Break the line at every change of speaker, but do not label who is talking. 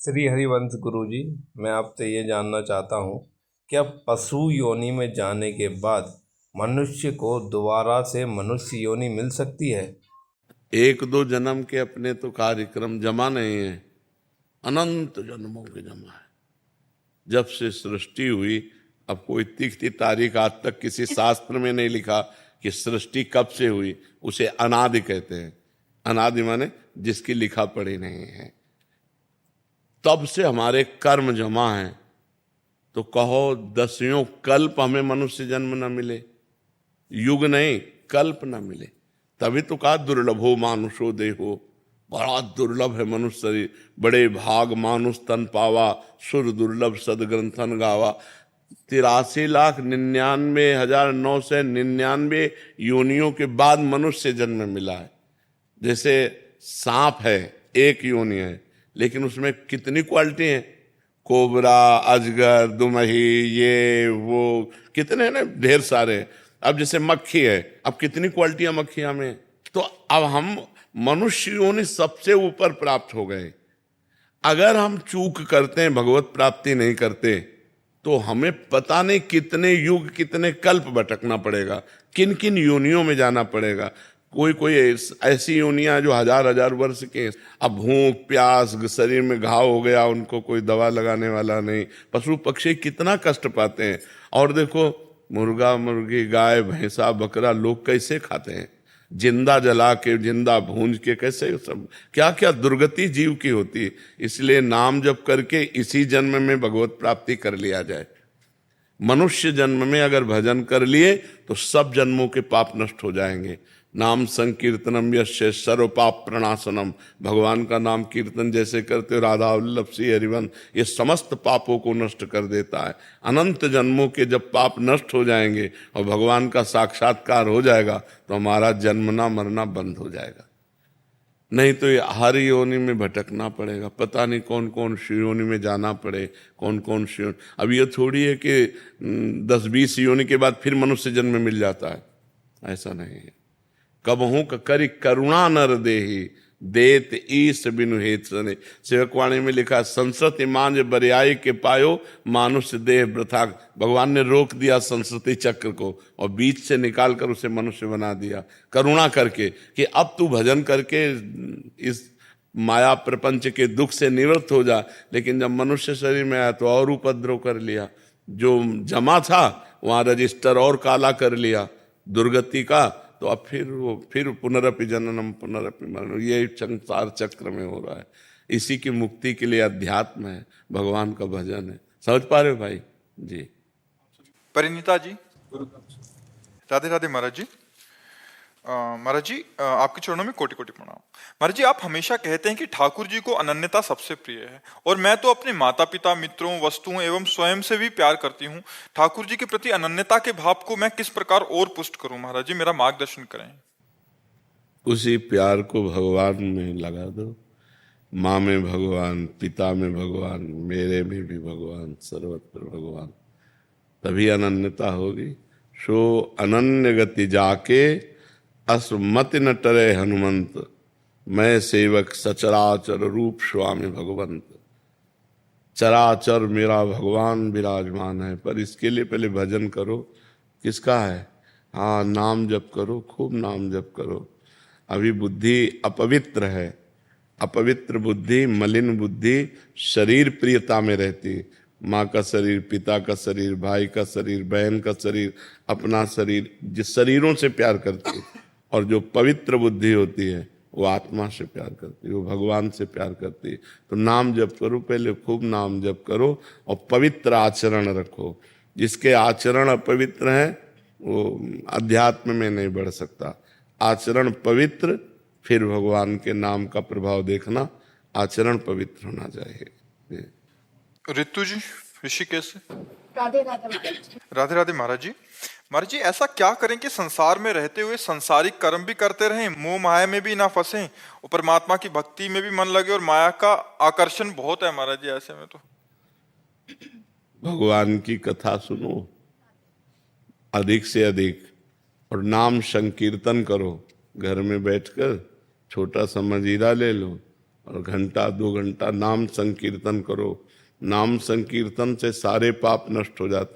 श्री हरिवंश गुरुजी, मैं आपसे ये जानना चाहता हूँ, क्या पशु योनि में जाने के बाद मनुष्य को दोबारा से मनुष्य योनि मिल सकती है?
एक दो जन्म के अपने तो कार्यक्रम जमा नहीं है, अनंत जन्मों के जमा है। जब से सृष्टि हुई, अब कोई तिथि तारीख आज तक किसी शास्त्र में नहीं लिखा कि सृष्टि कब से हुई। उसे अनादि कहते हैं। अनादि माने जिसकी लिखा पढ़ी नहीं है। तब से हमारे कर्म जमा हैं। तो कहो दसियों कल्प हमें मनुष्य जन्म न मिले, युग नहीं कल्प न मिले। तभी तो कहा दुर्लभो मानुषो देहो, बड़ा दुर्लभ है मनुष्य शरीर। बड़े भाग मानुष तन पावा, सुर दुर्लभ सदग्रंथन गावा। 83,99,999 योनियों के बाद मनुष्य जन्म मिला है। जैसे सांप है, एक योनि है, लेकिन उसमें कितनी क्वालिटी है। कोबरा, अजगर, दुमही, ये वो कितने ना, ढेर सारे। अब जैसे मक्खी है, अब कितनी क्वालिटियां मक्खियां में। तो अब हम मनुष्य योनि सबसे ऊपर प्राप्त हो गए। अगर हम चूक करते हैं, भगवत प्राप्ति नहीं करते, तो हमें पता नहीं कितने युग कितने कल्प भटकना पड़ेगा, किन किन योनियों में जाना पड़ेगा। कोई कोई ऐसी योनियां जो हजार हजार वर्ष के। अब भूख प्यास, शरीर में घाव हो गया, उनको कोई दवा लगाने वाला नहीं। पशु पक्षी कितना कष्ट पाते हैं। और देखो मुर्गा मुर्गी, गाय भैंसा बकरा लोग कैसे खाते हैं, जिंदा जला के, जिंदा भूंज के, कैसे सब क्या क्या दुर्गति जीव की होती है। इसलिए नाम जप करके इसी जन्म में भगवत प्राप्ति कर लिया जाए। मनुष्य जन्म में अगर भजन कर लिए तो सब जन्मों के पाप नष्ट हो जाएंगे। नाम संकीर्तनम यस्य सर्व पाप प्रणाशनम। भगवान का नाम कीर्तन जैसे करते हो राधा वल्लभ श्री हरिवंश, ये समस्त पापों को नष्ट कर देता है। अनंत जन्मों के जब पाप नष्ट हो जाएंगे और भगवान का साक्षात्कार हो जाएगा तो हमारा जन्मना मरना बंद हो जाएगा। नहीं तो ये हर योनि में भटकना पड़ेगा। पता नहीं कौन कौन सी योनि में जाना पड़े, कौन कौन सी योनि। अब ये थोड़ी है कि 10-20 योनि के बाद फिर मनुष्य जन्म मिल जाता है, ऐसा नहीं है। कबहू करी करुणा नर देही, देत ईस बिनु हेत सने। सेवकवाणी में लिखा, संस्कृति मांझ बरियाई के पायो, मानुष्य देह वृथा। भगवान ने रोक दिया संस्कृति चक्र को और बीच से निकाल कर उसे मनुष्य बना दिया करुणा करके, कि अब तू भजन करके इस माया प्रपंच के दुख से निवृत्त हो जा। लेकिन जब मनुष्य शरीर में आया तो और उपद्रव कर लिया। जो जमा था वहां रजिस्टर और काला कर लिया दुर्गति का। तो अब फिर पुनरपि जननम पुनरपि मरणम, ये संसार चक्र में हो रहा है। इसी की मुक्ति के लिए अध्यात्म है, भगवान का भजन है। समझ पा रहे हो भाई जी?
परिणीता जी, राधे राधे महाराज जी। महाराज जी, आपके चरणों में कोटि कोटि प्रणाम। महाराज जी, आप हमेशा कहते हैं कि ठाकुर जी को अनन्यता सबसे प्रिय है, और मैं तो अपने माता पिता, मित्रों, वस्तुओं एवं स्वयं से भी प्यार करती हूँ। ठाकुर जी के प्रति अनन्यता के भाव को मैं किस प्रकार और पुष्ट करूं? महाराज जी, मेरा मार्गदर्शन करें।
उसी प्यार को भगवान में लगा दो। माँ में भगवान, पिता में भगवान, मेरे में भी भगवान, सर्वत्र भगवान, तभी अनन्यता होगी। सो अनन्य गति जाके असमति न टरे हनुमंत, मैं सेवक सचराचर रूप स्वामी भगवंत। चराचर मेरा भगवान विराजमान है, पर इसके लिए पहले भजन करो। किसका है? हाँ, नाम जप करो, खूब नाम जप करो। अभी बुद्धि अपवित्र है। अपवित्र बुद्धि, मलिन बुद्धि शरीर प्रियता में रहती। माँ का शरीर, पिता का शरीर, भाई का शरीर, बहन का शरीर, अपना शरीर, जिस शरीरों से प्यार करती है। और जो पवित्र बुद्धि होती है वो आत्मा से प्यार करती है, वो भगवान से प्यार करती है। तो नाम जप करो, पहले खूब नाम जप करो और पवित्र आचरण रखो। जिसके आचरण अपवित्र हैं वो अध्यात्म में नहीं बढ़ सकता। आचरण पवित्र, फिर भगवान के नाम का प्रभाव देखना। आचरण पवित्र होना चाहिए।
ऋतु जी, ऋषिकेश से।
राधे राधे।
राधे राधे महाराज जी। महाराज जी, ऐसा क्या करें कि संसार में रहते हुए सांसारिक कर्म भी करते रहें, मोह माया में भी ना फंसें, और परमात्मा की भक्ति में भी मन लगे? और माया का आकर्षण बहुत है महाराज जी ऐसे में। तो
भगवान की कथा सुनो अधिक से अधिक, और नाम संकीर्तन करो। घर में बैठकर छोटा सा मंजीरा ले लो और घंटा 2 घंटा नाम संकीर्तन करो। नाम संकीर्तन से सारे पाप नष्ट हो जाते हैं।